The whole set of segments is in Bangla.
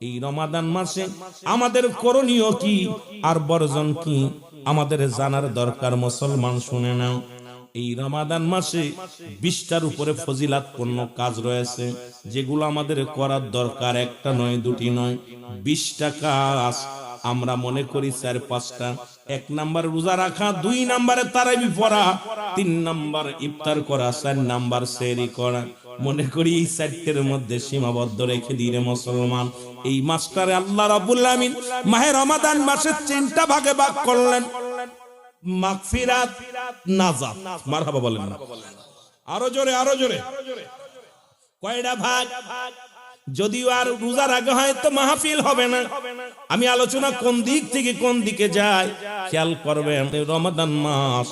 এই রমাদান মাসে আমাদের করণীয় কি আর বর্জন কি আমাদের জানার দরকার। মুসলমান শুনে নাও, এই রমাদান মাসে 20টার উপরে ফজিলাতপূর্ণ কাজ রয়েছে যেগুলো আমাদের করার দরকার। একটা নয়, দুটি নয়, 20টা কাজ আমরা মনে করি 4-5টা। 1 নাম্বার রোজা রাখা, 2 নাম্বারে তারাবি পড়া, 3 নাম্বার ইফতার করা, 4 নাম্বার সেহরি করা। মনে করি এই 4টের মধ্যে সীমাবদ্ধ রেখে দিলে মুসলমান। এই মাসটারে আল্লাহ রাব্বুল আমিন মাহে রমাদান মাসে 3টা ভাগে ভাগ করলেন, মাগফিরাত, নাজাত। মারহাবা বলেন না, আরো জোরে, আরো জোরে। কয়টা ভাগ? যদিও আর রোজার আগে হয়তো মাহফিল হবে না, আমি আলোচনা কোন দিক থেকে কোন দিকে যাই খেয়াল করবেন। রমাদান মাস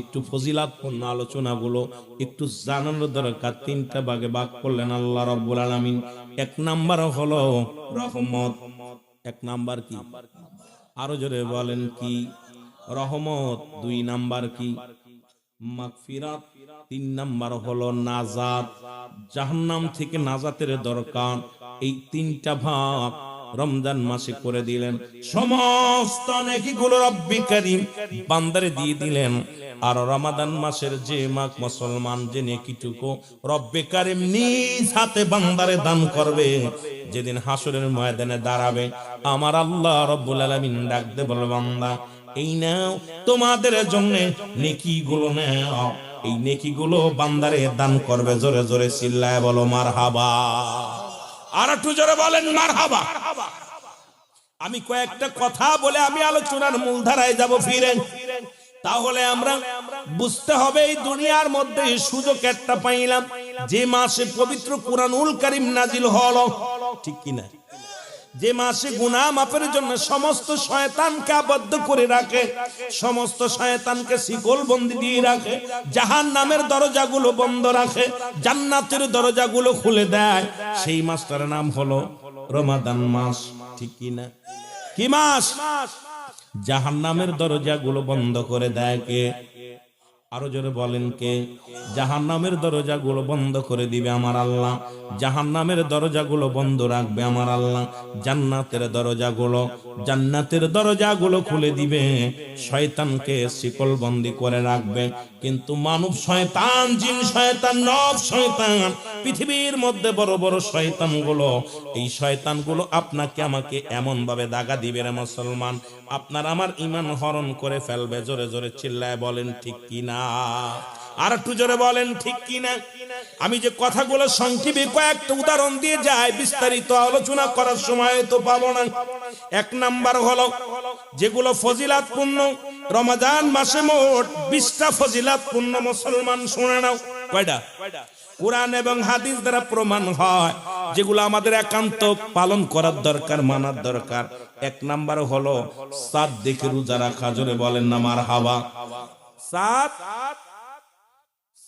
একটু ফজিলাতপূর্ণ আলোচনাগুলো একটু জানানোর দরকার। 3টা ভাগে ভাগ করলেন আল্লাহ রাব্বুল আলামিন। 1 নাম্বার হলো রহমত। 1 নাম্বার কি? আরো জোরে বলেন কি? রহমত। 2 নাম্বার কি? মাগফিরাত। 3 নাম্বার হলো নাজাত, জাহান্নাম থেকে নাজাতের দরকার। এই 3টা ভাগ রমজান মাসে করে দিলেন। সমস্ত নেকিগুলো রব্বি কারীম বান্দারে দিয়ে দিলেন। আর রমাদান মাসের যে মাস মুসলমান যে নেকিটুকু রব্বে কারীম নিজ হাতে বান্দারে দান করবে, যেদিন হাসরের ময়দানে দাঁড়াবে, আমার আল্লাহ রব্বুল আলামিন ডাক দে বলে, বান্দা এই নাও তোমাদের জন্য নেকিগুলো নাও। এই নেকিগুলো বান্দারে দান করবে। জোরে জোরে চিল্লায় বলো মারহাবা। আর একটু জোরে বলেন মারহাবা। আমি কয়েকটা কথা বলে আমি আলোচনার মূলধারায় যাব ফিরে। তাহলে আমরা বুঝতে হবে এই দুনিয়ার মধ্যে সুযোগ একটা পাইলাম যে মাসে পবিত্র কুরআনুল কারীম নাজিল হলো, ঠিক কিনা? যে মাসে গুনাহ মাফের জন্য সমস্ত শয়তানকে আবদ্ধ করে রাখে, সমস্ত শয়তানকে শিকল বন্দি দিয়ে রাখে, জাহান্নামের দরজাগুলো বন্ধ রাখে, জান্নাতের দরজাগুলো খুলে দেয়, সেই মাসটার নাম হলো রমাদান মাস, ঠিক কিনা? কি মাস? জাহান্নামের দরজাগুলো বন্ধ করে দেয় কে? আরো জোরে বলেন কে? জাহান্নামের দরজাগুলো বন্ধ করে দিবে আমার আল্লাহ। জাহান্নামের দরজাগুলো বন্ধ রাখবে আমার আল্লাহ। জান্নাতের দরজাগুলো খুলে দিবে, শয়তানকে শিকল বন্দি করে রাখবে। কিন্তু মানব শয়তান, জিন শয়তান, নব শয়তান, পৃথিবীর মধ্যে বড় বড় শয়তানগুলো, এই শয়তানগুলো আপনাকে আমাকে এমন ভাবে দাগা দিবে রে মুসলমান, আপনার আমার ঈমান হরণ করে ফেলবে। জোরে জোরে চিল্লায় বলেন ঠিক কিনা? আর একটু জোরে বলেন ঠিক কিনা? আমি যে কথাগুলো সংক্ষেপে কয়েকটা উদাহরণ দিয়ে যাই, বিস্তারিত আলোচনা করার সময় তো পাবো না। 1 নাম্বার হলো যেগুলো ফজিলাতপূর্ণ রমাদান মাসে মোট 20টা ফজিলাতপূর্ণ। মুসলমান শুনে নাও। কয়টা? কোরআন এবং হাদিস দ্বারা প্রমাণ হয়, যেগুলো আমাদের একান্ত পালন করার দরকার, মানার দরকার। 1 নাম্বার হলো চাঁদ দেখে রোজা রাখা। জোরে বলেন না মারহাবা।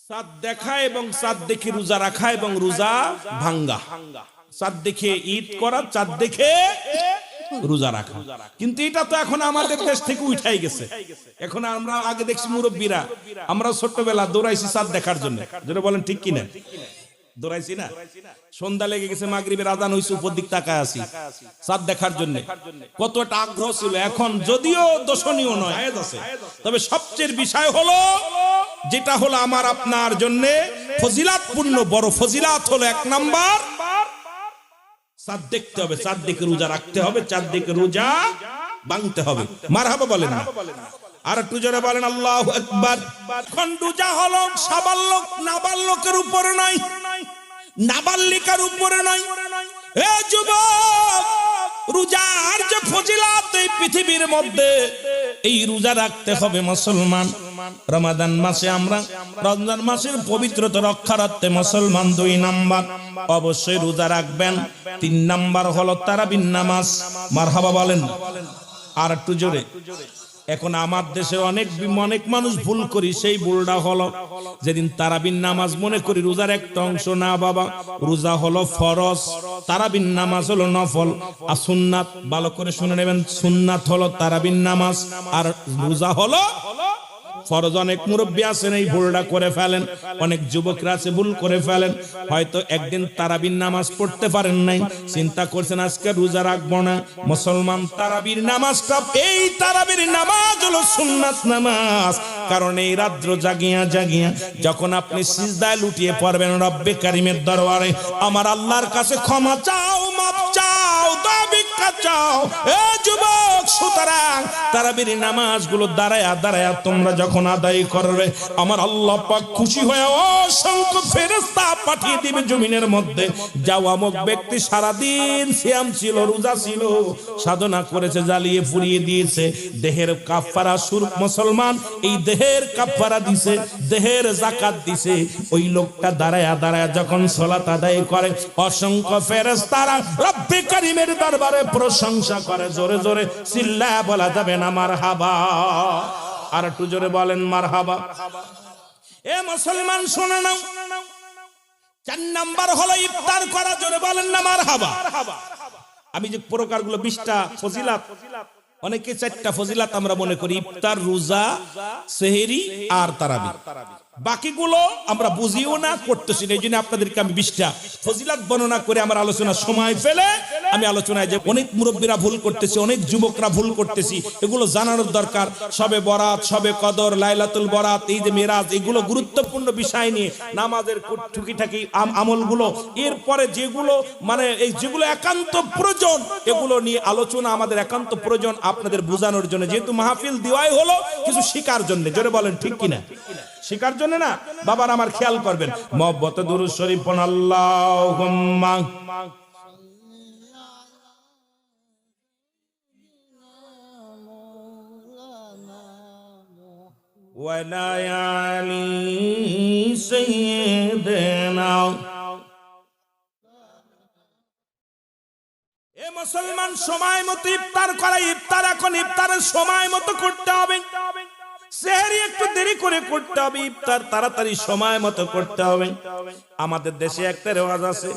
চাঁদ দেখা এবং চাঁদ দেখে রোজা রাখা এবং রোজা ভাঙ্গা। চাঁদ দেখে ঈদ করা, চাঁদ দেখে রোজা রাখা। কিন্তু এটা তো এখন আমাদের দেশ থেকে উঠাই গেছে। এখন আমরা আগে দেখছি মুরব্বীরা, আমরা ছোট্টবেলা দৌড়াইছি চাঁদ দেখার জন্য। যেটা বলেন ঠিক কিনা? দৌড়াইছি না? সন্ধ্যা লেগে গেছে, মাগরিবের আজান হইছে, উপর দিক তাকায় আছি চাঁদ দেখার জন্য। কতটা আগ্রহ ছিল। এখন যদিও দর্শনীয় নয়, তবে সবচেয়ে বিষয় হলো যেটা হলো আমার আপনার জন্য ফজিলাতপূর্ণ, বড় ফজিলাত হলো 1 নাম্বার চাঁদ দেখতে হবে, চাঁদ দেখে রোজা রাখতে হবে, চাঁদ দেখে রোজা ভাঙতে হবে। মারহাবা বলেন না? আর একটু জোরে বলেন আল্লাহু আকবার। এখন রোজা হলো সাবালক নাবালকের উপরে নয়, নাবালিকার উপরে নয়। এ যুবক, রোজার যে ফজিলাত এই পৃথিবীর মধ্যে, এই রোজা রাখতে হবে মুসলমান। রমাদান মাসে আমরা রমজান মাসের পবিত্রতা রক্ষার্থে মুসলমান 2 নাম্বার অবশ্যই রোজা রাখবেন। 3 নাম্বার হলো তারাবির নামাজ। মারহাবা বলেন। আর একটু জোরে। এখন আমার দেশে অনেক মানুষ ভুল করি, সেই ভুলটা হলো যেদিন তারাবির নামাজ মনে করি রোজার একটা অংশ। না বাবা, রোজা হলো ফরজ, তারাবির নামাজ হলো নফল। আর সুন্নাত, ভালো করে শুনে নেবেন, সুন্নাত হলো তারাবির নামাজ আর রোজা হলো ফরজ অনেক মুরব্বী আছেন এই ভুলটা করে ফেলেন, অনেক যুবকরা আছে ভুল করে ফেলেন। হয়তো একদিন তারাবির নামাজ পড়তে পারেন নাই, চিন্তা করছেন আজকে রোজা রাখবো না। মুসলমান তারাবির নামাজটা, এই তারাবির নামাজ হলো সুন্নাত নামাজ। কারণ এই রাত্র জাগিয়া জাগিয়া যখন আপনি সিজদায় লুটিয়ে পড়বেন রব্বে কারিমের দরবারে, আমার আল্লাহর কাছে ক্ষমা চাও, মাপ চাও, দয়া ভিক্ষা চাও। এ যুবক, সুতরাং তারাবির নামাজগুলো দাঁড়ায়া দাঁড়ায়া তোমরা যখন আদায় করবে, আমার আল্লাহ পাক খুশি হয়ে অসংখ্য ফেরেশতা পাঠিয়ে দিবে জমিনের মধ্যে। যাও, অমুক ব্যক্তি সারাদিন সিয়াম ছিল, রোজা ছিল, সাধনা করেছে, জ্বালিয়ে পুড়িয়ে দিয়েছে, দেহের কাফারা স্বরূপ মুসলমান এই দেহের কাফারা দিছে, দেহের যাকাত দিছে। ওই লোকটা দাঁড়ায়া দাঁড়ায়া যখন সালাত আদায় করে, অসংখ্য ফেরেশতারা রব্বে কারিমের দরবারে প্রশংসা করে। জোরে জোরে চিল্লায়া বলা যাবে না মারহাবা? আর একটু জোরে বলেন মারহাবা। এ মুসলমান শুনে নাও, 4 নাম্বার হলো ইফতার করা। জোরে বলেন না মারহাবা? আমি যে প্রকারগুলো 20টা ফজিলাত, অনেকে 4টা ফজিলাত আমরা মনে করি, ইফতার, রোজা, সেহরি আর তারাবি। বাকিগুলো আমরা বুঝিও না, করতেছি না। এই জন্য আপনাদেরকে আমি 20টা ফজিলাত বর্ণনা করে আমার আলোচনা সময় ফেলে আমি আলোচনায় যে অনেক মুরব্বীরা ভুল করতেছি, অনেক যুবকরা ভুল করতেছি, এগুলো জানানোর দরকার। সবে বরাত, সবে কদর, লাইলাতুল বরাত, এই যে মেরাজ, এগুলো গুরুত্বপূর্ণ বিষয় নিয়ে নামাজের টুকিটাকি আমলগুলো, এরপরে যেগুলো মানে এই যেগুলো একান্ত প্রয়োজন, এগুলো নিয়ে আলোচনা আমাদের একান্ত প্রয়োজন আপনাদের বোঝানোর জন্য। যেহেতু মাহফিল দেওয়াই হলো কিছু শিকার জন্য। জোরে বলেন ঠিক কিনা? শিকার জন্য না। বাবার আমার খেয়াল করবেন, মহব্বতে দুরূদ শরীফ পড়ুন। আল্লাহুম্মা ওয়া লা আলি সাইয়্যিদিনা। এ মুসলমান, সময় মতো ইফতার করা। ইফতার এখন ইফতারের সময় মতো করতে হবে। সেহরি একটু দেরি করে করতে হবে, ইফতার তাড়াতাড়ি সময় মতো করতে হবে। আমাদের দেশে একটা রেওয়াজ আছে,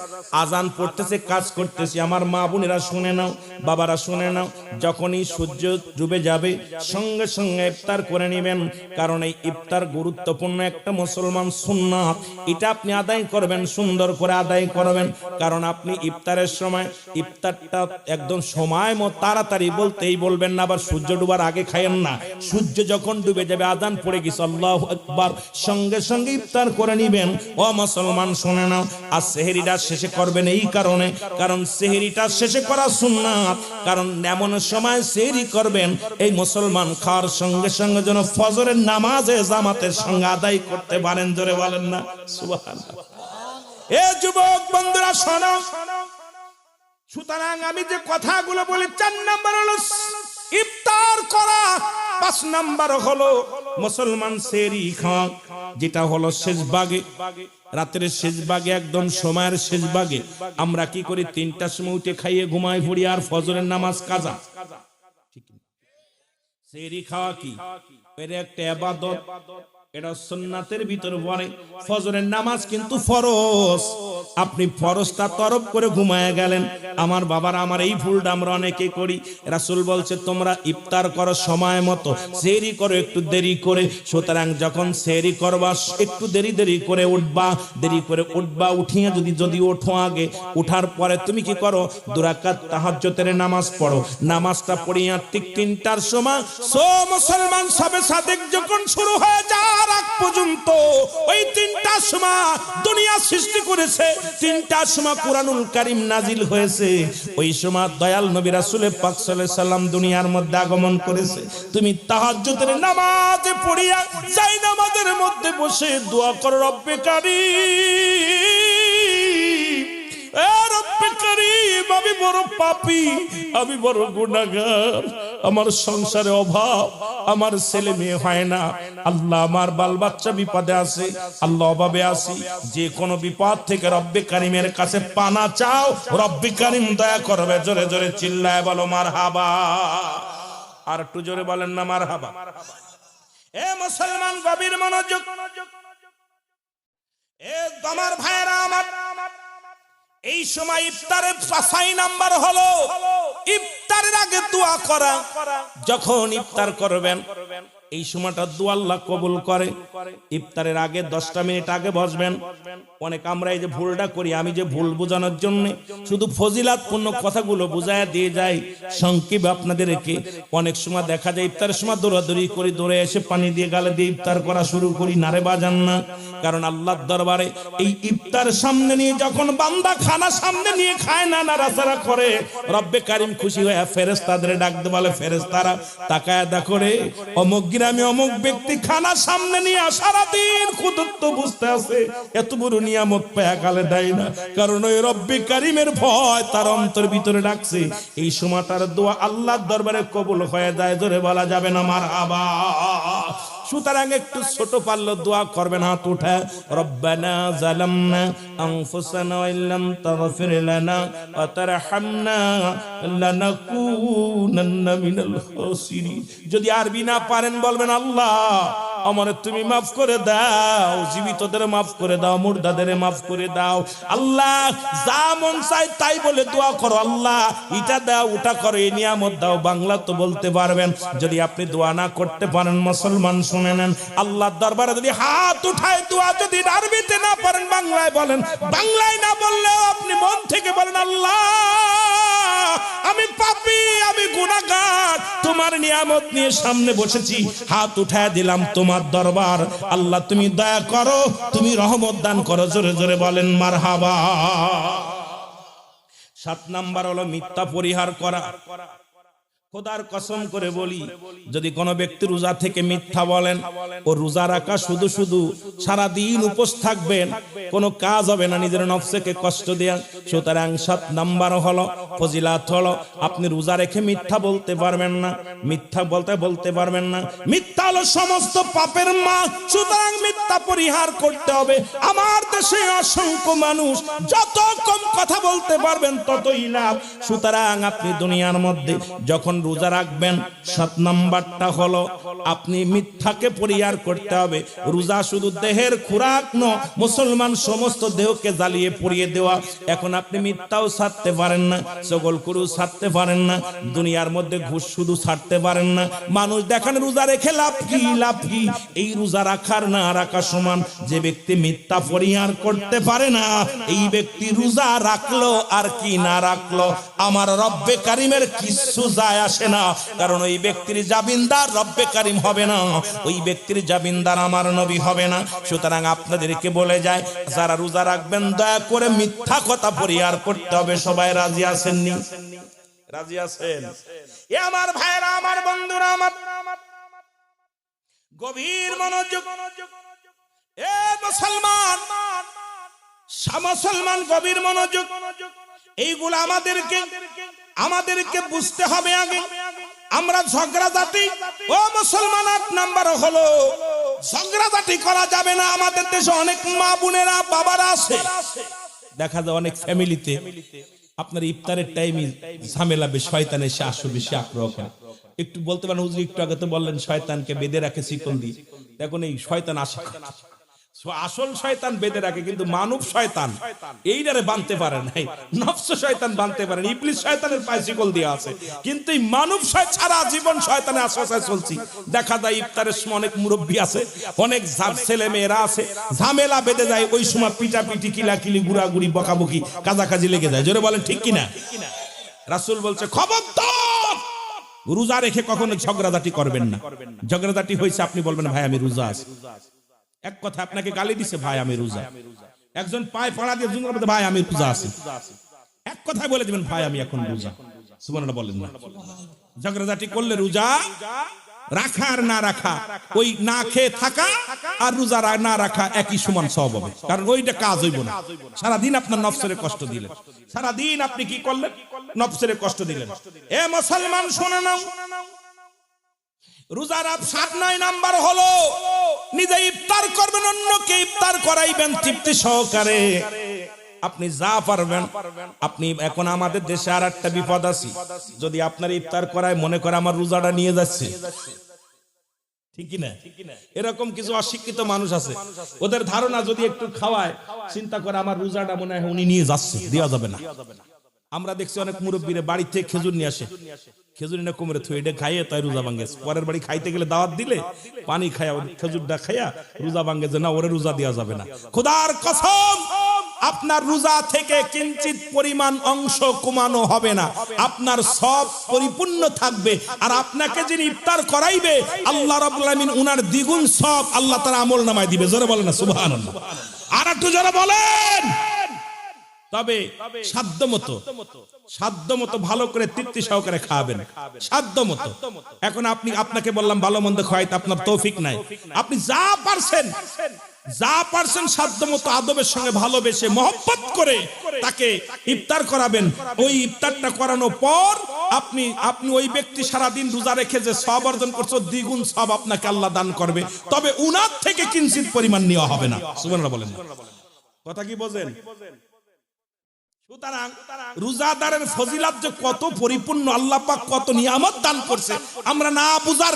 আজান পড়তেছে, কাজ করতেছি, আমার মা বোনেরা শুনে নাও, বাবারা শুনে নাও, যখনই সূর্য ডুবে যাবে সঙ্গে সঙ্গে ইফতার করে নেবেন। কারণ এই ইফতার গুরুত্বপূর্ণ একটা মুসলমান সুন্নাত। এটা আপনি আদায় করবেন, সুন্দর করে আদায় করবেন। কারণ আপনি ইফতারের সময় ইফতারটা একদম সময় মতো তাড়াতাড়ি বলতেই বলবেন না, আবার সূর্য ডুবার আগে খাইয়েন না। সূর্য যখন ডুবে যাবে, আজান পড়ে গেছে, আল্লাহু আকবার, সঙ্গে সঙ্গে ইফতার করে নেবেন। ও মুসলমান শুনে নাও, আর সেহরিটা শেষে করবেন এই কারণে, কারণ সেহরিটা শেষে করা সুন্নাত। কারণ এমন সময় সেহরি করবেন এই মুসলমান খাওয়ার সঙ্গে সঙ্গে যেন ফজরের নামাজে জামাতের সঙ্গে আদায় করতে পারেন। জোরে বলেন না সুবহানাল্লাহ। এ যুবক বন্ধুরা শোনো, সুতরাং আমি যে কথাগুলো বলি, 4 নাম্বার হলো ইফতার করা, 5 নাম্বার হলো মুসলমান সেহরি খাওয়া, যেটা হলো শেষ ভাগে, রাতের শেষ ভাগে, একদম সময়ের শেষ ভাগে। আমরা কি করি? 3টার সময় উঠে খাইয়ে ঘুমাই পড়ি, আর ফজরের নামাজ কাজা। সেহরি খাওয়া কি? এর একটা ইবাদত, এটা সুন্নাতের ভিতর পড়ে। ফজরের নামাজ কিন্তু ফরজ। আপনি ফরজটা তরফ করে ঘুমায় গেলেন। আমার বাবার, আমার এই ভুলটা আমরা অনেকে করি। রাসূল বলছে তোমরা ইফতার করো সময় মতো, সেহরি করো একটু দেরি করে। সুতরাং যখন সেহরি করবা একটু দেরি দেরি করে উঠবা, দেরি করে উঠবা। উঠিয়ে যদি ওঠো আগে, উঠার পরে তুমি কি করো? 2 রাকাত তাহাজ্জুদের নামাজ পড়ো। নামাজটা পড়িয়া ঠিক 3টার সময় মুসলমান সবে সাদেক যখন শুরু হয়ে যায় আগ পর্যন্ত, ওই 3টার সময় দুনিয়া সৃষ্টি করেছে, 3টার সময় কুরআনুল কারীম নাজিল হয়েছে। ওই সময় দয়াল নবী রাসূল পাক সাল্লাল্লাহু আলাইহি সাল্লাম দুনিয়ার মধ্যে আগমন করেছে। তুমি তাহাজ্জুদের নামাজ পড়িয়া যাই নামাজের মধ্যে বসে দোয়া করো, রব্বে কারীম, এ রব্বে কারীম, আমি বড় পাপী, আমি বড় গুনাহগার, আমার সংসারে অভাব, আমার ছেলে মেয়ে হয় না, আল্লাহ আমার বাল বাচ্চা বিপদে আছে, আল্লাহ অভাবে আছি, যে কোনো বিপদ থেকে রব্বে কারীমের কাছে পানা চাও, রব্বে কারীম দয়া করবে। জোরে জোরে চিল্লায় বলো মারহাবা। আর একটু জোরে বলেন না মারহাবা। এ মুসলমান গভীর মনোযোগ। এ আমার ভাইরা আমার, এই সময় ইফতারের 5 নাম্বার হলো ইফতারের আগে দোয়া করা। যখন ইফতার করবেন এই সময়টা দোয়া আল্লাহ কবুল করে। ইফতারের আগে 10টা মিনিট আগে বসবেন। অনেক আমরা এই যে ভুলটা করি, আমি যে ভুল বোঝানোর জন্য শুধু ফজিলাতপূর্ণ কথাগুলো বুঝায়া দিয়ে যাই সংক্ষেপে আপনাদেরকে। অনেক সময় দেখা যায় ইফতারের সময় দৌড়াদৌড়ি করি, দৌড়ে এসে পানি দিয়ে গালে দিয়ে ইফতার করা শুরু করি, নারে বাজান না। কারণ আল্লাহর দরবারে এই ইফতার সামনে নিয়ে যখন বান্দা খানা সামনে নিয়ে খায় না, নাড়াচাড়া করে, রব্বে কারিম খুশি হয়ে ফেরেশতাদের ডাকতে বলে, ফেরেশতারা তাকায় দেখো রে, অমুক গ্রামে অমুক ব্যক্তি খানা সামনে নিয়ে সারাদিন ক্ষুধার্ত বুঝতে আছে, এত বড় নিয়ামত পায়া গালে দেয় না। কারণ ওই রব্বে কারিমের ভয় তার অন্তর ভিতরে ডাকছে। এই সময়টার দোয়া আল্লাহর দরবারে কবুল হয়ে যায়, জোরে বলা যাবে না মারহাবা। সুতরাং একটু ছোট পারলে দোয়া করবেন, হাত উঠে, রব্বানা যালামনা আনফুসানা ওয়া ইল্লাম তাগফির লানা ওয়া তারহামনা লানাকুনান্না মিনাল খাসিরিন। যদি আরবি না পারেন বলবেন, আল্লাহ আমারে তুমি মাফ করে দাও, জীবিতদের মাফ করে দাও, মুর্দাদের মাফ করে দাও। আল্লাহ যা মন চায় তাই বলে দোয়া করো, আল্লাহ এটা দাও ওটা করো, এই নিয়ামত দাও। বাংলা তো বলতে পারবেন। যদি আপনি দোয়া না করতে পারেন মুসলমান শুনে নেন, আল্লাহর দরবারে যদি হাত উঠায় দোয়া যদি আরবিতে না পারেন বাংলায় বলেন, বাংলায় না বললেও আপনি মন থেকে বলেন, আল্লাহ আমি পাপী, আমি গুনাহগার, তোমার নিয়ামত নিয়ে সামনে বসেছি, হাত উঠায় দিলাম তোমার দরবার, আল্লাহ তুমি দয়া করো, তুমি রহমত দান করো। জোরে জোরে বলেন মারহাবা। 7 নাম্বার হলো মিথ্যা পরিহার করা। খোদার কসম করে বলি, যদি কোনো ব্যক্তি রোজা থেকে মিথ্যা বলেন, ও রোজা রাখা শুধু শুধু সারা দিন উপোস থাকবেন, কোনো কাজ হবে না, নিজের নফসকে কষ্ট দেয়া। সুতরাং 7 নাম্বার হলো ফজিলাত হলো আপনি রোজা রেখে মিথ্যা বলতে পারবেন না, মিথ্যা বলতে পারবেন না। মিথ্যা হলো সমস্ত পাপের মা। সুতরাং মিথ্যা পরিহার করতে হবে। আমার দেশে অসংখ্য মানুষ, যত কম কথা বলতে পারবেন ততই লাভ। সুতরাং আপনি দুনিয়ার মধ্যে যখন রোজা রাখবেন, 7 নাম্বারটা হলো আপনি মিথ্যাকে পরিহার করতে হবে। রোজা শুধু দেহের খোরাক নয়, মুসলমান সমস্ত দেহকে জ্বালিয়ে পুড়িয়ে দেওয়া। এখন আপনি মিথ্যাও ছাড়তে পারেন না, চগলখুরু ছাড়তে পারেন না, দুনিয়ার মধ্যে ঘুষ শুধু ছাড়তে পারেন না। মানুষ দেখেন রোজা রেখে লাভ কি, লাভ কি? এই রোজা রাখার না রাখা সমান। যে ব্যক্তি মিথ্যা পরিহার করতে পারে না, এই ব্যক্তি রোজা রাখলো আর কি না রাখলো, আমার রব্বে কারিমের কিছু যায় আসে না। কারণ ওই ব্যক্তির জামিনদার রব্বে কারিম হবে না, ওই ব্যক্তির জামিনদার আমার নবী হবে না। সুতরাং আপনাদেরকে বলে যায়, যারা রোজা রাখবেন দয়া করে মিথ্যা কথা পরিহার করতে হবে। সবাই রাজি আছেন নি? রাজি আছেন? এ আমার ভাইরা, আমার বন্ধুরা, আমার গভীর মনোযোগ। এ মুসলমান, মুসলমান গভীর মনোযোগ। এইগুলো আমাদেরকে বুঝতে হবে আগে। আমরা ঝগড়া জাতি, ও মুসলমান, 8 নাম্বার হলো ঝগড়া জাতি করা যাবে না। আমাদের দেশে অনেক মা বোনেরা বাবারা আছে, দেখা যায় অনেক ফ্যামিলিতে আপনার ইফতারের টাইমে ঝামেলা বেশি, শয়তান এসে আসো বেশি আক্রমণ করে। একটু বলতে পারেন, হুজুর একটু আগে তো বললেন শয়তানকে বেঁধে রাখে শিকল দিয়ে। এখন এই শয়তান আসে, আসল শয়তান বেঁধে রাখে, কিন্তু মানব শয়তান এইটারে বানতে পারে নাই। নফস শয়তান বানতে পারেন, ইবলিস শয়তানের পায়ে শিকল দেওয়া আছে, কিন্তু এই মানব সারা জীবন শয়তানের আশ্রয় চলছি। দেখা যায় ইফতারের সময় অনেক মুরব্বী আছে, অনেক ছেলে মেয়েরা আছে, ঝামেলা বেঁধে যায়, ওই সময় পিটাপিটি, কিলাকিলি, গুড়াগুড়ি, বকাবকি, কাজাকাজি লেগে যায়। জোরে বলেন ঠিক কিনা? রাসূল বলছে, খবরদার রোজা রেখে কখনো ঝগড়াঝাটি করবেন না। ঝগড়াঝাটি হয়েছে, আপনি বলবেন ভাই আমি রোজা আছি। এক কথা আপনাকে গালি দিছে, ভাই আমি রোজা। একজন পায়ে পাড়া দিয়ে ভাই আমি রোজা আছি। এক কথায় বলে দিবেন, ভাই আমি এখন রোজা। সুবহানাল্লাহ বলেন না। ঝগড়াঝাটি করলে রোজা রাখা আর না রাখা, ওই না খেয়ে থাকা আর রোজা না রাখা একই সমান সওয়াব হবে। কারণ ওইটা কাজ হইব না। সারাদিন আপনার নফসের কষ্ট দিলেন, সারাদিন আপনি কি করলেন? নফসের কষ্ট দিলেন। এ মুসলমান শুনে নাও, রোজার 7 নাম্বার হলো নিজে ইফতার করবেন, অন্যকে ইফতার করাইবেন তৃপ্তি সহকারে। আপনি যা পারবেন। আপনি এখন আমাদের দেশে আর একটা বিপদ আছে, যদি আপনার ইফতার করায় মনে করে আমার রোজাটা নিয়ে যাচ্ছে, ঠিক না? এরকম কিছু অশিক্ষিত মানুষ আছে, ওদের ধারণা যদি একটু খাওয়ায় চিন্তা করে আমার রোজাটা মনে হয় উনি নিয়ে যাচ্ছে, দেওয়া যাবে না। আমরা দেখছি অনেক মুরব্বীরা বাড়ি থেকে খেজুর নিয়ে আসে, খেজুর না কোমরে থুয়ে এটা খাইয়ে তাই রোজা ভাঙ্গে। পরের বাড়ি খাইতে গেলে দাওয়াত দিলে পানি খায়া খেজুরটা খাইয়া রোজা ভাঙ্গে, যে না ওরে রোজা দেওয়া যাবে না। খোদার কসম, আপনার রোজা থেকে কিঞ্চিত পরিমাণ অংশ কমানো হবে না, আপনার সব পরিপূর্ণ থাকবে। আর আপনাকে যিনি ইফতার করাইবে আল্লাহ রাব্বুল আলামিন উনার দ্বিগুণ সব আল্লাহ তাআলা আমল নামায় দিবে। জোরে বলেন না সুবহানাল্লাহ। আর একটু জোরে বলেন। তবে সাধ্য মতো ভালো করে তৃপ্তি সহকারে খাবেন, সাধ্য মতো। এখন আপনাকে বললাম ভালো মন্দ খাওয়াইতে আপনার তৌফিক নাই, আপনি যা পারছেন সাধ্য মতো আদবের সঙ্গে ভালোবেসে মহব্বত করে তাকে ইফতার করাবেন। ওই ইফতারটা করানোর পর আপনি ওই ব্যক্তি সারাদিন রোজা রেখে যে সওয়াব অর্জন করছে দ্বিগুণ সওয়াব আপনাকে আল্লাহ দান করবে। তবে উনার থেকে কিঞ্চিত পরিমাণ নেওয়া হবে না। সুবহানাল্লাহ বলেন। কথা কি বোঝেন? সুতরাং রোজাদারের ফজিলত যে কত পরিপূর্ণ, আল্লাহ পাক কত নিয়ামত দান করছে, আমরা না বুঝার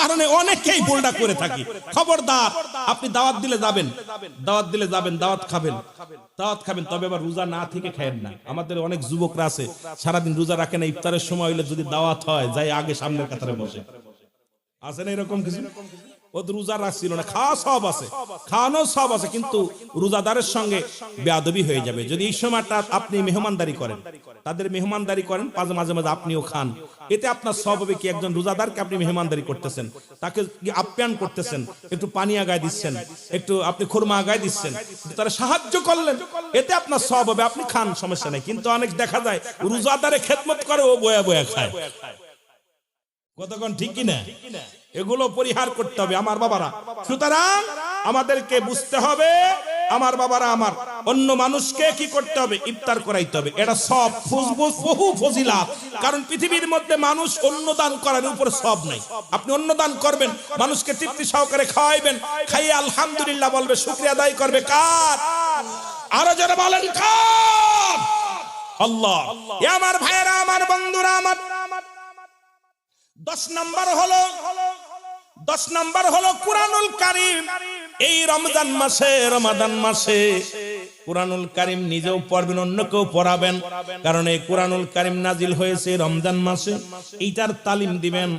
কারণে অনেকেই ভুলটা করে থাকি। খবরদার, আপনি দাওয়াত দিলে যাবেন, দাওয়াত খাবেন, তবে আবার রোজা না থেকে খায়েন না। আমাদের অনেক যুবকরা আছে সারাদিন রোজা রাখে না, ইফতারের সময় হইলে যদি দাওয়াত হয় যাই আগে সামনের কাতারে বসে। আছে না এরকম কিছু? ও রোজা রাখছিল না, খাওয়ানো সব আছে, কিন্তু রোজাদারের সঙ্গে বেয়াদবি হয়ে যাবে যদি এই সময়টা আপনি মেহমানদারি করেন, তাদের মেহমানদারি করেন, মাঝে মাঝে আপনিও খান। এতে আপনার সব হবে কি, একজন রোজাদারকে আপনি মেহমানদারি করতেছেন, তাকে আপ্যায়ন করতেছেন, একটু পানি আগায় দিচ্ছেন, একটু আপনি খুরমা আগায় দিচ্ছেন, তারা সাহায্য করলেন, এতে আপনার সব হবে, আপনি খান, সমস্যা নেই। কিন্তু অনেক দেখা যায় রোজাদারে খেদমত করে, ও বয়া বয়া খায়। কতক্ষণ ঠিক কিনা? এগুলো পরিহার করতে হবে আমার বাবারা। সুতরাং আমাদেরকে বুঝতে হবে, আমার বাবারা, আমার অন্য মানুষকে কি করতে হবে? ইফতার করাইতে হবে। এটা সব বহু ফজিলাত। কারণ পৃথিবীর মধ্যে মানুষ অন্নদান করার উপর সব নাই। আপনি অন্নদান করবেন, মানুষকে তৃপ্তি সহকারে খাওয়াইবেন, খাইয়ে আলহামদুলিল্লাহ বলবে, শুকরিয়া আদায় করবে কার? আরো যারা বলেন কার? আল্লাহ। আমার ভাইয়েরা, আমার বন্ধুরা, আমার 10 নাম্বার হলো কুরআনুল কারীম। এই রমজান মাসে কুরআনুল কারীম নিজেও পড়বেন, অন্যকেও পড়াবেন। কারণ এই কুরআনুল কারীম নাজিল হয়েছে রমজান মাসে, এইটার তালিম দিবেন।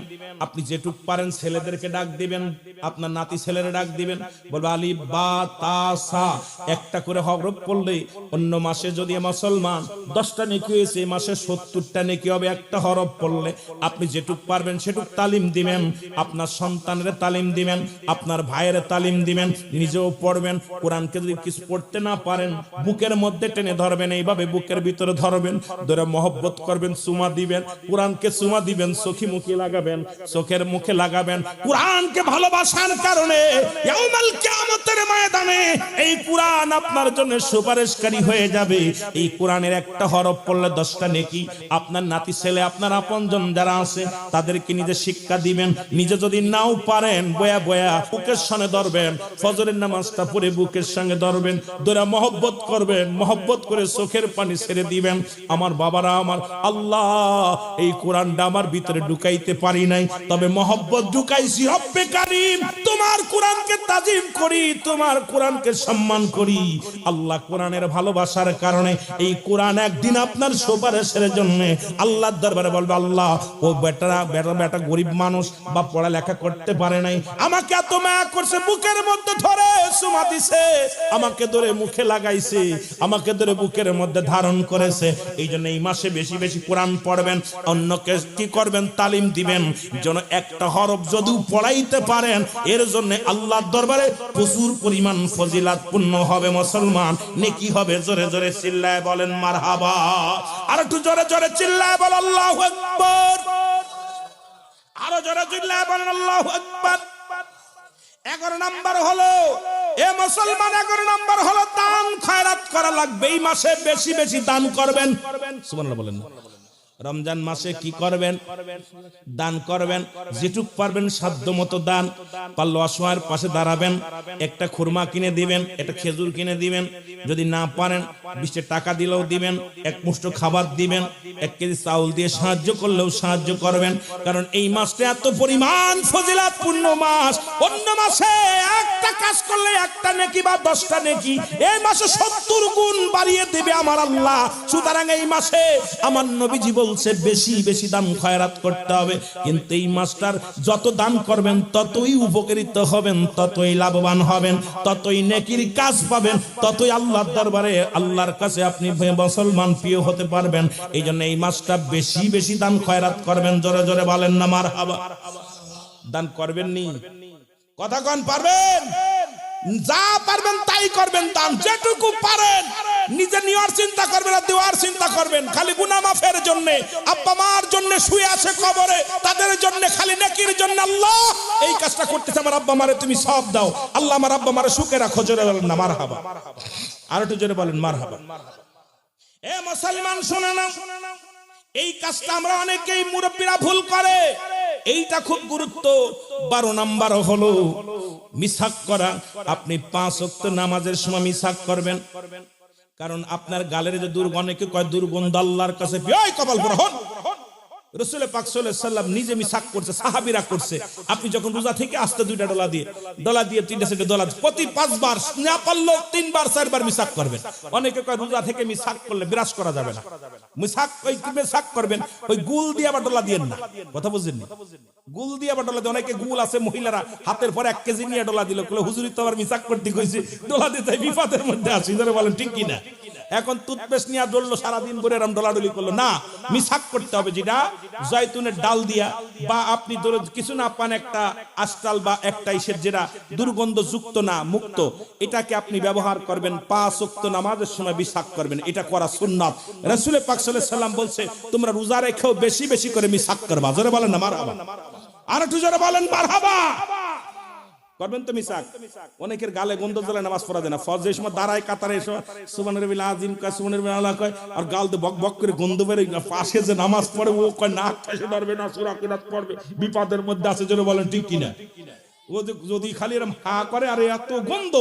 আপনি যেটুক পারেন ছেলেদেরকে ডাক দিবেন, আপনার নাতি ছেলেরা ডাক দিবেন, বলবে আলিফ বা তা সা একটা করে হরফ পড়লে অন্য মাসে যদি মুসলমান 10টা নেকি হয়েছে, এই মাসে 70টা নেকি হবে একটা হরফ পড়লে। আপনি যেটুক পারবেন সেটুক তালিম দিবেন, আপনার সন্তানের তালিম দিবেন, আপনার ভাইয়ের তালিম দিবেন, নিজেও পড়বেন। কোরআনকে যদি কিছু পড়তে না পারেন বুকের মধ্যে টেনে ধরবেন, এইভাবে বুকের ভিতরে ধরবেন, ধরে মহব্বত করবেন, চুমা দিবেন, কোরআনকে চুমা দিবেন, চোখের মুখে লাগাবেন। কোরআনকে ভালোবাসার কারণে ইয়াউমাল কিয়ামতের ময়দানে এই কোরআন আপনার জন্য সুপারিশকারী হয়ে যাবে। এই কোরআনের একটা হরফ পড়লে 10টা নেকি। আপনার নাতি ছেলে, আপনার আপনজন যারা আছে তাদেরকে নিজে শিক্ষা দিবেন। নিজে যদি নাও পারেন বয়া বুকের সঙ্গে ধরবেন, ফজরের নামাজটা পড়ে বুকের সঙ্গে ধরবেন, ধরে মহব্বত করবেন, মহব্বত করে চোখের পানি ছেড়ে দিবেন। আমার বাবারা, আমার আল্লাহ এই কোরআনটা আমার ভিতরে ঢুকাইতে পারি নাই, তবে মহব্বত ঢুকাইছি। রব্বে কারীম, তোমার কোরআনকে তাজিম করি, তোমার কোরআনকে সম্মান করি। আল্লাহ কোরআনের ভালোবাসার কারণে এই কোরআন একদিন আপনার সুপারিশের জন্য আল্লাহর দরবারে বলবে, আল্লাহ ও বেটা গরিব মানুষ বা পড়ালেখা করতে পারে নাই, আমাকে এত মায়া করছে, বুকের মধ্যে ধরে চুমা দিছে, আমাকে ধরে মুখে লাগাইছে, আমাকে ধরে বুকের মধ্যে ধারণ করেছে। এই জন্য এই মাসে বেশি বেশি কোরআন পড়বেন, অন্যকে কি করবেন? তালিম দিবেন, যেন একটা হরফ যদি পড়াইতে পারেন, এর জন্য আল্লাহর দরবারে প্রচুর পরিমাণ ফজিলাত পূর্ণ হবে। মুসলমান নেকি হবে। জোরে জোরে চিল্লায় বলেন মারহাবা। আর একটু জোরে জোরে চিল্লায় বল আল্লাহু আকবার। আরো জোরে চিল্লায় বলেন আল্লাহু আকবার। 11 নাম্বার হলো, এ মুসলমান, 11 নাম্বার হলো দান খয়রাত করা লাগবে। এই মাসে বেশি বেশি দান করবেন। সুবহানাল্লাহ বলেন না? রমজান মাসে কি করবেন? দান করবেন, যেটুক পারবেন সাধ্য মতো দান। পারলে অসহায়ের পাশে দাঁড়াবেন, একটা খুরমা কিনে দিবেন, একটা খেজুর কিনে দিবেন, যদি না পারেন 20 টাকা দিলেও দিবেন, এক মুষ্ঠ খাবার দিবেন, 1 কেজি চাউল দিয়ে সাহায্য করলেও সাহায্য করবেন। কারণ এই মাসটা এত পরিমাণ ফজিলাতপূর্ণ মাস। অন্য মাসে একটা কাজ করলে একটা নেকি বা 10টা নেকি, এই মাসে 70 গুণ বাড়িয়ে দেবে আমার আল্লাহ। সুতরাং এই মাসে আমার নবীজি বলছে বেশি বেশি দান খয়রাত করতে হবে। কিন্তু এই মাসটার যত দান করবেন ততই উপকৃত হবেন, ততই লাভবান হবেন, ততই নেকির কাজ পাবেন, ততই আল্লাহর দরবারে আল্লাহর কাছে আপনি মুসলমান প্রিয় হতে পারবেন। এই জন্য এই মাসটা বেশি বেশি দান খয়রাত করবেন। জোরে জোরে বলেন না মারহাবা। দান করবেন নি? কথা কোন পারবেন? যা পারবেন তাই করবেন দান, যেটুকু পারেন। নিজে নেওয়ার চিন্তা করবেন না, দেওয়ার চিন্তা করবেন। খালি গুনাহ মাফের জন্য, আব্বা মার জন্য শুয়ে আছে কবরে, তাদের জন্য খালি নেকির জন্য আল্লাহ এই কাজটা করতেছে। আমার আব্বা মারে তুমি সওয়াব দাও, আল্লাহ আমার আব্বা মারে সুখে রাখো। জোরে বলেন না মারহাবা। আর একটু জোরে বলেন মারহাবা। এ মুসলমান শুনে নাও, এই কাজটা আমরা অনেকেই মুরব্বীরা ভুল করে। এইটা খুব গুরুত্ব। 12 নাম্বার হলো মিসাক করা। আপনি 5 ওয়াক্ত নামাজের সময় মিসাক করবেন। কারণ আপনার গালের যে দুর্গন্ধকে কয় দুর্গন্ধ আল্লাহর কাছে ওই কপাল পরা হন। রাসূল পাক সাল্লাল্লাহু আলাইহি সাল্লাম নিজে মিসাক করছে, সাহাবীরা করছে। আপনি যখন রোজা থেকে আস্তে 2টা ডলা দিয়ে 3টা সেটে ডলা প্রতি 5 বার, না পারলেও 3 বার 4 বার মিসাক করবেন। অনেকে কয় রোজা থেকে মিসাক করলে বিরাজ করা যাবে না। মিসাক করবেন ওই গুল দিয়ে আবার ডলা দিয়েন না। কথা বুঝছেন? গুল দিয়ে আবার ডলা দিয়ে, অনেকে গুল আছে মহিলারা হাতের পর 1 কেজি নিয়ে ডলা দিল, কইলো হুজুরি তো আবার মিসাক করতে কইছে, ডলা দিতে বিপদের মধ্যে আছি। যারা বলেন ঠিক কি না? এখন টুথপেস্ট নিয়ে ডললো সারাদিন ভরে এরকম ডলাডলি করলো না। মিসাক করতে হবে যেটা জয়তুনের ডাল দিয়া, বা আপনি কিছু না পান একটা আস্তাল বা একটা ইসের যেটা দুর্গন্ধ যুক্ত না, মুক্ত, এটাকে আপনি ব্যবহার করবেন। 5 ওয়াক্ত নামাজের সময় মিসাক করবেন, এটা করা সুন্নাত। রাসূল পাক সাল্লাল্লাহু আলাইহি সাল্লাম বলছে তোমরা রোজা রেখেও বেশি বেশি করে মিসাক করবা। জোরে বলেন না মারহাবা। আর একটু জোরে বলেন মারহাবা। করবেন তো মিসাক। অনেকের গালে গন্ধ জ্বলে নামাজ পড়া যায় না। ফজরের সময় দাঁড়ায় কাতারে এসে সুবহানাল্লাহিল আযীম কয়, সুবহানাল্লাহিল আলা কয়, আর গাল দিয়ে বক বক করে গন্ধ বের হয়। পাশে যে নামাজ পড়ে ও কয় নাক কাশে ধরবে না, সূরা কিরাত পড়বে, বিপদের মধ্যে আছে। জোরে বলেন ঠিক কি না? ও যদি খালি এরকম হা করে আর এত গন্ধ,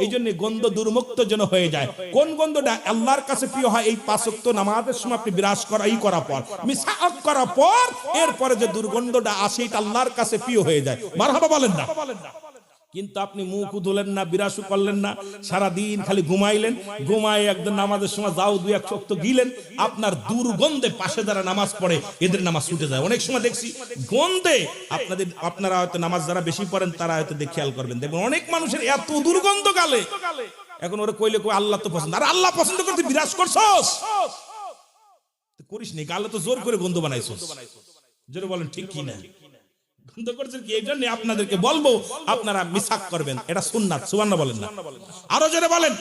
এই জন্য গন্ধ দুর্মুক্ত যেন হয়ে যায়। কোন গন্ধটা আল্লাহর কাছে প্রিয় হয়? এই 5 ওয়াক্ত নামাজের সময় আপনি বিরাজ করার পর, মিসাক করার পর, এরপরে যে দুর্গন্ধটা আসে এটা আল্লাহর কাছে প্রিয় হয়ে যায়। মারহাবা বলেন না। কিন্তু আপনি মুখ ধুলেন না, বিরাসু করলেন না, সারাদিন খালি ঘুমাইলেন, ঘুমায় একদম নামাজের সময় যাও 2-1 ওয়াক্ত গিলেন, আপনার দুর্গন্ধে পাশে যারা নামাজ পড়ে এদের নামাজ ছুটে যায়। অনেক সময় দেখছি গন্ধে আপনারা হয়তো নামাজ যারা বেশি পড়েন তারা হয়তো খেয়াল করবেন, দেখবেন অনেক মানুষের এত দুর্গন্ধ গালে। এখন ওরা কইলে কই আল্লাহ তো পছন্দ। আর আল্লাহ পছন্দ করতে বিরাজ করছস, করিস নি, গালে তো জোর করে গন্ধ বানাইছস। জোরে বলেন ঠিক কি না? গন্ধ করছেন কি? এই জন্য আপনাদেরকে বলবো আপনারা মিসাক করবেন, এটা সুন্নাত। সুবহানাল্লাহ বলেন না। আরো জোরে বলেন।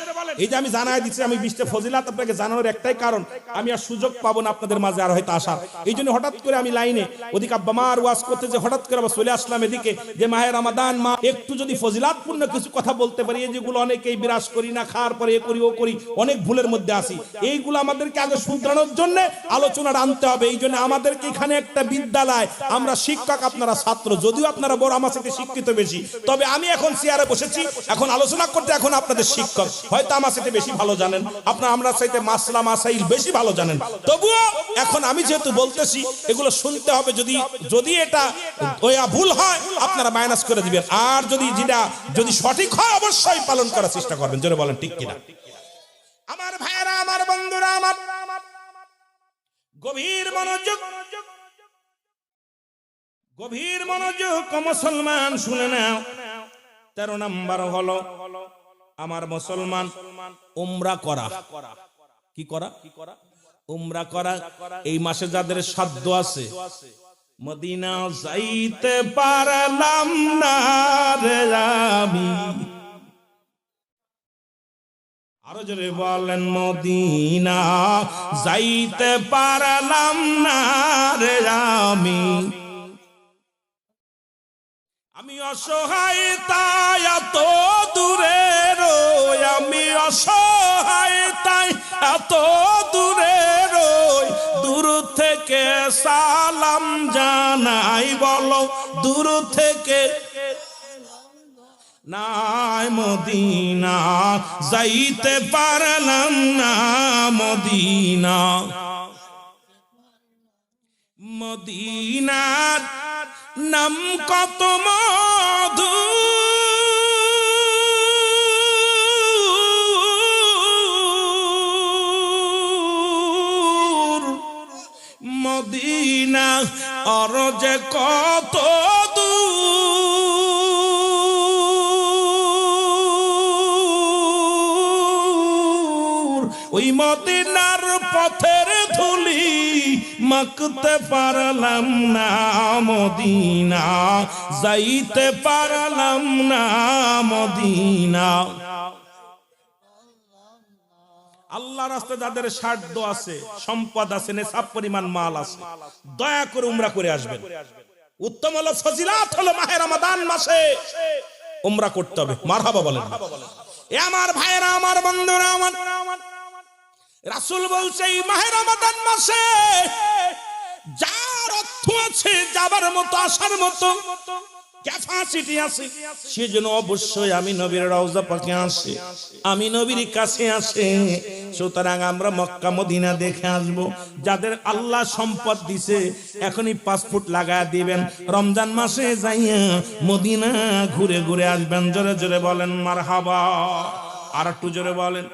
এই যে আমি জানাই দিচ্ছি, আমি 20টা ফজিলাত আপনাকে জানানোর একটাই কারণ, আমি আর সুযোগ পাবো না আপনাদের মাঝে আর হয়তো আসার। এই জন্য হঠাৎ করে আমি লাইনে ওদিকে আব্বা মার ওয়াজ করতে যে হঠাৎ করে আবার চলে আসলাম এদিকে, যে মাহে রমাদান মা, একটু যদি ফজিলাতপূর্ণ কিছু কথা বলতে পারি, এই যেগুলো অনেকেই বিরাজ করি না, খাওয়ার পরে এ করি ও করি, অনেক ভুলের মধ্যে আসি, এইগুলো আমাদেরকে আগে শুধরানোর জন্য আলোচনাটা আনতে হবে। এই জন্য আমাদেরকে এখানে একটা বিদ্যালয়, আমরা শিক্ষক আপনারা ছাত্র, যদিও আপনারা বড় আমার সাথে শিক্ষিত বেশি, তবে আমি এখন চেয়ারে বসেছি, এখন আলোচনা করতে, এখন আপনাদের শিক্ষক হয়তো আমার সাথে বেশি ভালো জানেন, আপনারা আমরা সাথে মাসলা মাসাইল বেশি ভালো জানেন, তবুও এখন আমি যেহেতু বলতেছি এগুলো শুনতে হবে। যদি এটা ভুল হয় আপনারা মাইনাস করে দিবেন, আর যদি সঠিক হয় অবশ্যই পালন করার চেষ্টা করবেন। জোরে বলেন ঠিক কিনা? আমার ভাইয়েরা, আমার বন্ধুরা, আমার গভীর মনোযোগ মুসলমান শুনে নাও। 13 নাম্বার হলো আমার মুসলমান উমরা করা। কি করা? উমরা করা। এই মাসে যাদের সাধ্য আছে, মদিনা যাইতে পারলাম না রে আমি, আরো জোরে বলেন, মদিনা যাইতে পারলাম না রে আমি অসহায় তাই এত দূরে রই, আমি অসহায় তাই এত দূরে রই, দূর থেকে সালাম জানাই, বলো দূর থেকে নাই মদিনা যাইতে পারলাম না মদিনা। মদিনার নাম কত মধু, মদিনা আর যে কত দূর, ওই মদিনার পথের ধুলি মাখতে পারলাম না মদিনা যাইতে পারলাম না মদিনা। আল্লাহর রাস্তায় যাদের সাধ্য আছে, সম্পদ আছে, নেশাব পরিমাণ মাল আছে, দয়া করে উমরা করে আসবেন। উত্তম হলো, ফজিলাত হলো মাহে রমাদান মাসে উমরা করতে হবে। মারহাবা বলেন। এ আমার ভাইরা, আমার বন্ধুরা, আমার রাসূল বলছে এই মাহে রমাদান মাসে যার অর্থ আছে, যাবার মতো, আসার মতো ক্যাপাসিটি আছে, সেজন্য অবশ্যই আমি নবীর রওজা পাকে আসে, আমি নবীর কাছে আসে। সুতরাং আমরা মক্কা মদিনা দেখে আসবো। যাদের আল্লাহ সম্পদ দিছে এখনই পাসপোর্ট লাগায় দিবেন, রমজান মাসে যাইয়া মদিনা ঘুরে ঘুরে আসবেন। জোরে জোরে বলেন মারহাবা। আর একটু জোরে বলেন।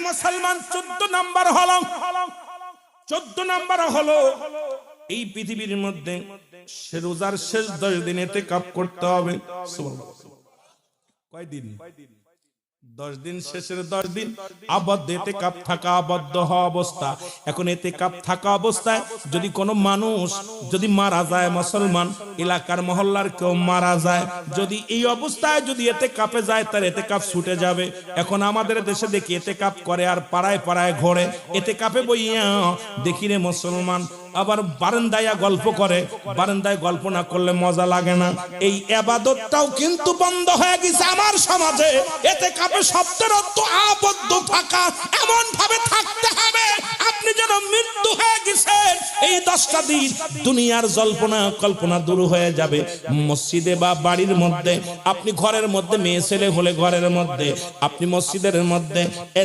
মুসলমান 14 নাম্বার হলো, 14 নাম্বার হলো এই পৃথিবীর মধ্যে রোজার শেষ 10 দিন ইতিকাফ করতে হবে। কয়দিন? 10 দিন। শেষের 10 দিন আবদ্ধ ইতিকাফ থাকা, আবদ্ধ হওয়া অবস্থা। এখন ইতিকাফ থাকা অবস্থায় যদি কোনো মানুষ যদি মারা যায়, মুসলমান এলাকার মহল্লার কেউ মারা যায়, যদি এই অবস্থায় যদি ইতিকাফে যায়, তার ইতিকাফ ছুটে যাবে। এখন আমাদের দেশে দেখি ইতিকাফ করে আর পাড়ায় পাড়ায় ঘোরে, ইতিকাফে বইয়া দেখি রে মুসলমান আবার বারান্দায় গল্প করে। বারান্দায় গল্প না করলে মজা লাগে না। এই ইবাদতটাও কিন্তু বন্ধ হয়ে গেছে আমার সমাজে। ইতিকাফে শব্দের অর্থ আবদ্ধ থাকা, এমন ভাবে থাকতে হবে আপনি যেন মৃত্যু হয়ে গেছেন। এই 10টা দিন দুনিয়ার জল্পনা কল্পনা দূর হয়ে যাবে। মসজিদে বা বাড়ির মধ্যে, আপনি ঘরের মধ্যে মেয়ে ছেলে হলে ঘরের মধ্যে, আপনি মসজিদের মধ্যে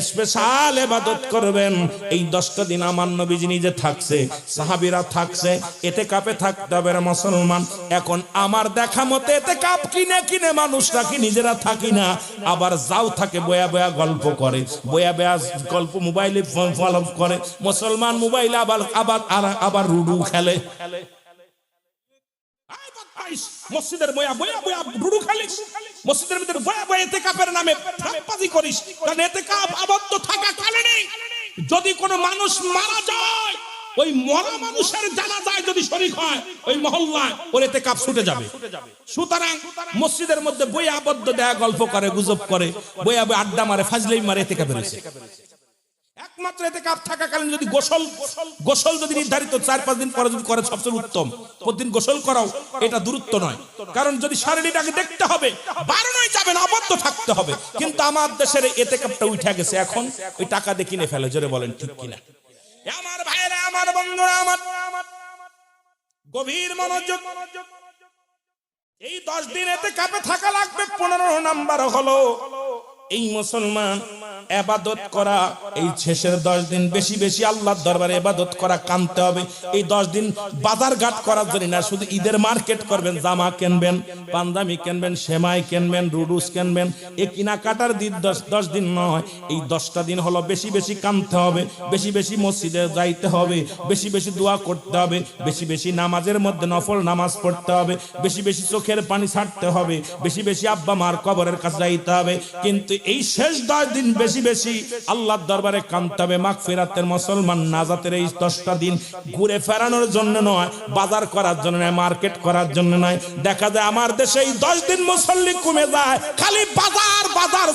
স্পেশাল ইবাদত করবেন। এই 10টা দিন আমার নবীজি নিজে থাকছে, সাহাবীরা থাকছে, ইতিকাফে থাকতে হবে মুসলমান। এখন আমার দেখা মতে ইতিকাফ কিনে কিনে মানুষরা কি নিজেরা থাকি না, আবার যাও থাকে বয়া বয়া গল্প করে, বয়া বয়া গল্প মোবাইলে ফলো করে। মুসলমান মোবাইলে আবার রুডু খেলে। মসজিদের বয়া বয়া বয়া রুডু খেলিস, মসজিদের ভিতরে বয়া বয়া ইতিকাফের নামে ফাঁকবাজি করিস। কারণ ইতিকাফ আবদ্ধ থাকা কারণে যদি কোনো মানুষ মারা যায়, ওই মরা মানুষের জানাজায় যদি শরীক হয়, ওই মহল্লায় ওর ইতিকাফ ছুটে যাবে। সুতরাং মসজিদের মধ্যে বইয়া আবদ্ধ দেয়া গল্প করে, গুজব করে, বইয়া বইয়া আড্ডা মারে, ফাজলামি মারে, ইতিকাফে রয়েছে। একমাত্র ইতিকাফ থাকাকালীন যদি গোসল যদি নির্ধারিত 4-5 দিন পরে যদি করে সবচেয়ে উত্তম। প্রতিদিন গোসল করাও এটা দূরত্ব নয়, কারণ যদি শারীরিকটাকে দেখতে হবে, বারণই যাবে না, আবদ্ধ থাকতে হবে। কিন্তু আমার দেশের ইতিকাফটা উঠে গেছে, এখন ওই টাকা দিয়ে কিনে ফেলে। জোরে বলেন ঠিক কিনা? আমার ভাইরা, আমার বন্ধুরা, আমার গভীর মনোযোগ। এই 10 দিন ইতিকাফে থাকা লাগবে। 15 নাম্বার হলো এই মুসলমান ইবাদত করা। এই শেষের 10 দিন বেশি বেশি আল্লাহর দরবারে ইবাদত করা, কানতে হবে। এই 10 দিন বাজার ঘাট করার জন্য না, শুধু ঈদের মার্কেট করবেন, জামা কিনবেন, পাঞ্জাবি কিনবেন, সেমাই কিনবেন, রুডুস কিনবেন, এই কেনাকাটার দিন 10 দিন নয়। এই 10টা দিন হলো বেশি বেশি কানতে হবে, বেশি বেশি মসজিদে যাইতে হবে, বেশি বেশি দোয়া করতে হবে, বেশি বেশি নামাজের মধ্যে নফল নামাজ পড়তে হবে, বেশি বেশি চোখের পানি ছাড়তে হবে, বেশি বেশি আব্বা মার কবরের কাছে যাইতে হবে। কিন্তু এই শেষ 10 দিন বেশি বেশি আল্লাহর দরবারে কাঁদতে হবে মাগফিরাতের। মুসলমান নাজাতের এই 10টা দিন ঘুরে ফেরানোর জন্য নয়, বাজার করার জন্য নয়, মার্কেট করার জন্য নয়। দেখা যায় আমার দেশে এই 10 দিন মুসল্লি কমে যায়, খালি বাজার বাজার,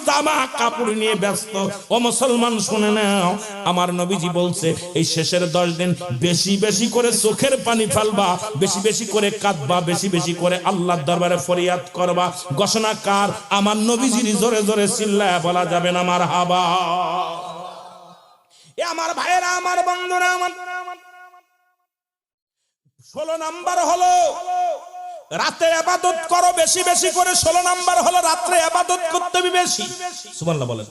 জামা কাপড় নিয়ে ব্যস্ত। ও মুসলমান শুনে নাও, আমার নবীজি বলছে এই শেষের 10 দিন বেশি বেশি করে চোখের পানি ফেলবা, বেশি বেশি করে কাঁদবা, বেশি বেশি করে আল্লাহর দরবারে ফরিয়াদ করবা। ঘোষণা কার? আমার নবীজির। জোরে জোরে চিল্লায় বলা যাবে না মারহাবা। আমার ভাইয়েরা, আমার বন্ধুরা, আমার 16 নাম্বার হলো রাতে ইবাদত করো বেশি বেশি করে। 16 নাম্বার হলো রাতে ইবাদত করতে হবে বেশি। সুবহানাল্লাহ বলেন।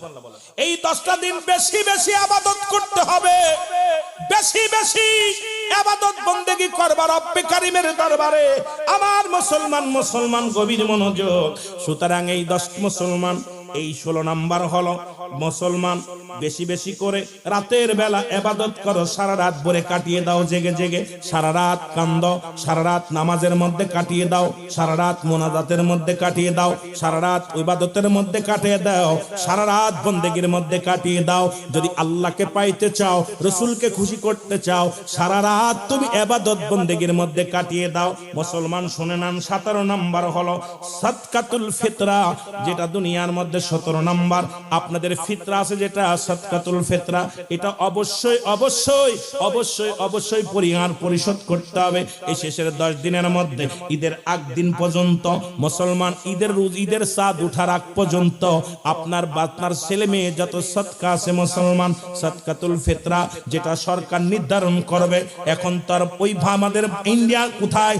এই 10টা দিন বেশি বেশি ইবাদত করতে হবে, বেশি বেশি ইবাদত বندگی করবা রব্বে কারীমের দরবারে। আমার মুসলমান গভীর মনোযোগ। সুতরাং এই 10 মুসলমান, এই 16 নাম্বার হলো মুসলমান বেশি বেশি করে রাতের বেলা ইবাদত করো। সারা রাত ভরে কাটিয়ে দাও জেগে জেগে, সারা রাত কান্দো, সারা রাত নামাজের মধ্যে কাটিয়ে দাও, সারা রাত মুনাজাতের মধ্যে কাটিয়ে দাও, সারা রাত ইবাদতের মধ্যে কাটিয়ে দাও, সারা রাত বন্দেগীর মধ্যে কাটিয়ে দাও। যদি আল্লাহকে পাইতে চাও, রাসূলকে খুশি করতে চাও, সারা রাত তুমি ইবাদত বন্দেগীর মধ্যে কাটিয়ে দাও। মুসলমান শুনে নেন, 17 নাম্বার হলো সাদকাতুল ফিতরা, যেটা দুনিয়ার মধ্যে 17 নাম্বার। আপনাদের ফিতরা আছে যেটা সাদকাতুল ফিতরা, এটা অবশ্যই অবশ্যই অবশ্যই অবশ্যই পরিশোধ করতে হবে। এই শেষের 10 দিনের মধ্যে ঈদের আগ দিন পর্যন্ত মুসলমান ঈদের চাঁদ ওঠার আগ পর্যন্ত আপনার ছেলে মেয়ে যত সদকা আছে মুসলমান, সাদকাতুল ফিতরা যেটা সরকার নির্ধারণ করবে। এখন তার ওই আমাদের ইন্ডিয়া কোথায়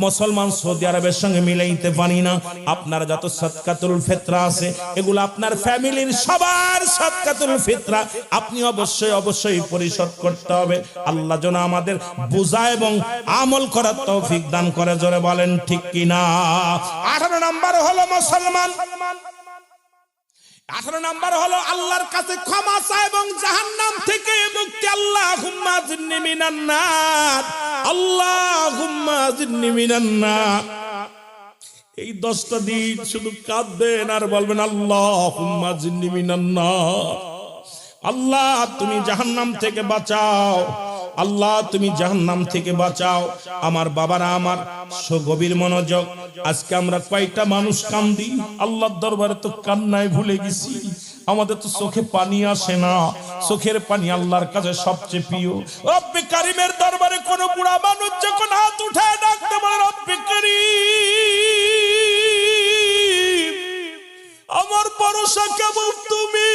মুসলমান সৌদি আরবের সঙ্গে মিলাইতে পারি না। আপনার যত সাদকাতুল ফিতরা আছে এগুলো আপনার ফ্যামিলির সবার সাদকাতুল ফিতরা আপনি অবশ্যই অবশ্যই পরিশোধ করতে হবে। আল্লাহ যেন আমাদের বুঝা এবং আমল করার তৌফিক দান করে। জোরে বলেন ঠিক কিনা। 18 নাম্বার হলো মুসলমান, 18 নাম্বার হলো আল্লাহর কাছে ক্ষমা চাওয়া এবং জাহান্নাম থেকে মুক্তি। আল্লাহুম্মা জিন্নি মিনান নার, আল্লাহুম্মা জিন্নি মিনান নার। এই 10টা দিন শুধু কাঁদবেন আর বলবেন আল্লাহুম্মা জিন্নি মিনান নার। আল্লাহ তুমি জাহান্নাম থেকে বাঁচাও, আল্লাহ তুমি জাহান্নাম থেকে বাঁচাও। আমার বাবারা, আমার গভীর মনোযোগ। আজকে আমরা কয়টা মানুষ কান্দি আল্লাহর দরবারে, তো কান্নায় ভুলে গেছি। আমাদের তো চোখে পানি আসে না, চোখের পানি আল্লাহর কাছে সবচেয়ে প্রিয়। রব্বে কারীমের দরবারে কোন বুড়া মানুষ যখন হাত উঠায় ডাকতে বলে রব্বে কারীম, আমার ভরসা কেবল তুমি।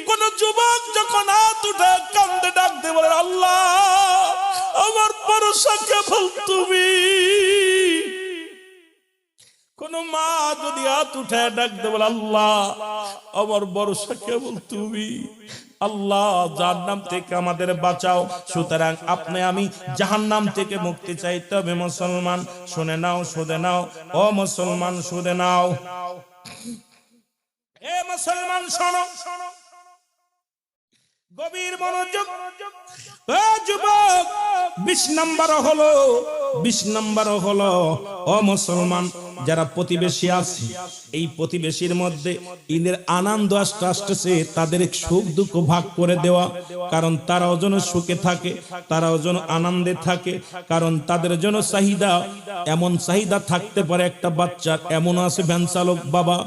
কোন যুবক যখন হাত উঠায় কান্দে ডাকতে বলে আল্লাহ আমার ভরসা কেবল তুমি। কোন মা যদি হাত উঠায় ডাকতে বলে আল্লাহ আমার ভরসা কেবল তুমি। আল্লাহ জাহান্নাম থেকে আমাদের বাঁচাও। সুতরাং আপনি আমি জাহান্নাম থেকে মুক্তি চাইতে হবে মুসলমান। শুনে নাও, শুনে নাও, ও মুসলমান শুনে নাও। এ মুসলমান শোনো, গভীর মনোযোগ। ও যুবক, 20 নাম্বার হলো ও মুসলমান যারা প্রতিবেশী আছে, এই প্রতিবেশীর মধ্যে ঈদের আনন্দ আসতেছে, তাদের সুখ দুঃখ ভাগ করে দেওয়া। কারণ তারাও যেন সুখে থাকে, তারাও যেন আনন্দে থাকে। কারণ তাদের জন্য চাহিদা, এমন চাহিদা থাকতে পারে একটা বাচ্চার। এমন আছে ভ্যান চালক বাবা,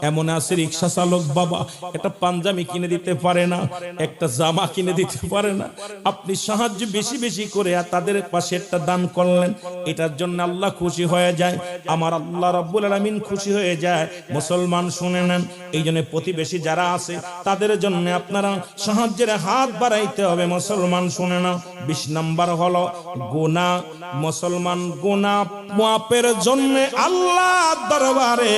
এমন আছে রিক্সা চালক বাবা, একটা পাঞ্জাবি কিনে দিতে পারে না, একটা জামা কিনে দিতে পারে না। আপনি সাহায্য বেশি বেশি করে তাদের পাশে একটা দান করলেন, এটার জন্য আল্লাহ খুশি হয়ে যায়। আমার আল্লাহ রাব্বুল আলামিন খুশি হয়ে যায়। মুসলমান শুনে নেন, এই জন্য প্রতিবেশী যারা আছে তাদের জন্য আপনারা সাহায্যের হাত বাড়াইতে হবে। মুসলমান শুনে নাও। 20 নাম্বার হলো গুনাহ। মুসলমান গুনাহ মাপের জন্য আল্লাহর দরবারে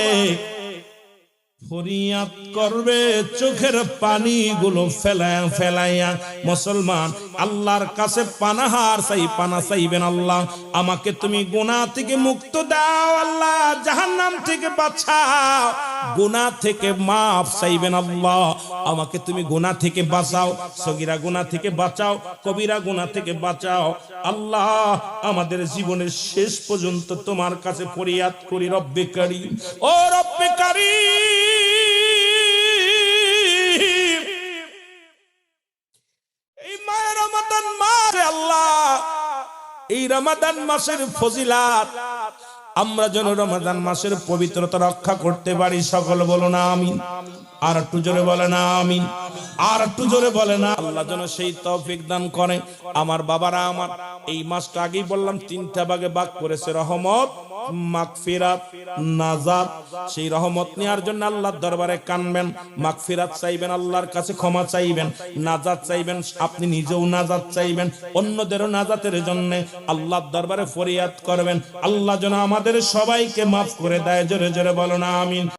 ফরিয়াদ করবে, চোখের পানিগুলো ফেলাইয়া। মুসলমান আল্লাহর কাছে পানাহার পানা চাইবেন, আল্লাহ আমাকে তুমি গুনাহ থেকে মুক্ত দাও, আল্লাহ জাহান্নাম থেকে বাঁচাও, গুনাহ থেকে মাফ চাইবেন। আল্লাহ আমাকে তুমি গুনাহ থেকে বাঁচাও, সগীরা গুনাহ থেকে বাঁচাও, কবিরা গুনাহ থেকে বাঁচাও। আল্লাহ আমাদের জীবনের শেষ পর্যন্ত তোমার কাছে ফরিয়াদ করি রব্বে কারীম। ও রব্বে কারীম, এই রমাদান মাসের ফজিলাত আমরা যেন রমাদান মাসের পবিত্রতা রক্ষা করতে পারি। সকল বলো না আমিন। আর একটু জোরে বলে না আমিন। আর একটু জোরে বলে না। আল্লাহ যেন সেই তৌফিক দান করে। আমার বাবারা, আমার এই মাসটা আগেই বললাম 3টা ভাগে ভাগ করেছে রহমত, মাগফিরাত, নাজাত, সেই রহমত নেওয়ার জন্য আল্লাহর দরবারে কানবেন, মাগফিরাত চাইবেন, আল্লাহর কাছে ক্ষমা চাইবেন, নাজাত চাইবেন, আপনি নিজেও নাজাত চাইবেন, অন্যদেরও নাজাতের জন্য আল্লাহর দরবারে ফরিয়াদ করবেন। আল্লাহ যেন আমাদের সবাইকে মাফ করে দেয়। জোরে জোরে বলো না আমিন।